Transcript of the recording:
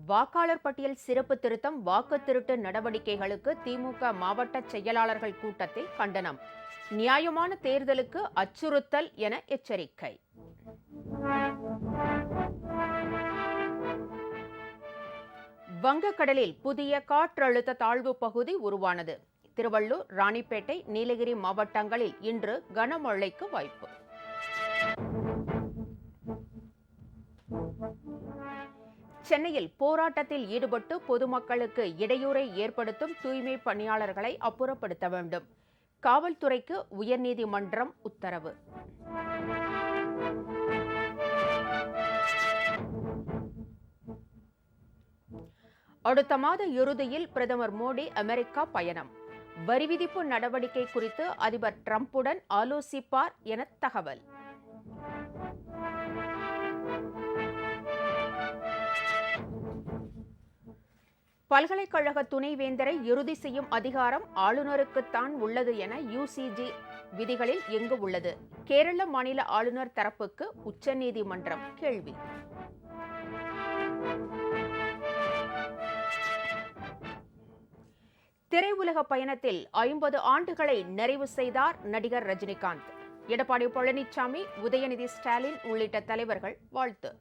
வாக்காளர் பட்டியல் சிறப்பு திருத்தம் வாக்கு திருட்டு நடவடிக்கைகளுக்கு திமுக மாவட்ட செயலாளர்கள் கூட்டத்தில் கண்டனம். நியாயமான தேர்தலுக்கு அச்சுறுத்தல் என எச்சரிக்கை. வங்கக்கடலில் புதிய காற்றழுத்த தாழ்வு பகுதி உருவானது. திருவள்ளூர், ராணிப்பேட்டை, நீலகிரி மாவட்டங்களில் இன்று கனமழைக்கு வாய்ப்பு. சென்னையில் போராட்டத்தில் ஈடுபட்டு பொதுமக்களுக்கு இடையூறை ஏற்படுத்தும் தூய்மை பணியாளர்களை அப்புறப்படுத்த வேண்டும். காவல்துறைக்கு உயர்நீதிமன்றம் உத்தரவு. அடுத்த மாத இறுதியில் பிரதமர் மோடி அமெரிக்கா பயணம். வரி விதிப்பு நடவடிக்கை குறித்து அதிபர் டிரம்புடன் ஆலோசிப்பார் என தகவல். பல்கலைக்கழக துணைவேந்தரை இறுதி செய்யும் அதிகாரம் ஆளுநருக்குத்தான் உள்ளது என யுஜிசி விதிகளில் எங்கு உள்ளது? கேரள மாநில ஆளுநர் தரப்புக்கு உச்சநீதிமன்றம் கேள்வி. திரையுலக பயணத்தில் 50 ஆண்டுகளை நிறைவு செய்தார் நடிகர் ரஜினிகாந்த். எடப்பாடி பழனிசாமி, உதயநிதி ஸ்டாலின் உள்ளிட்ட தலைவர்கள் வாழ்த்து.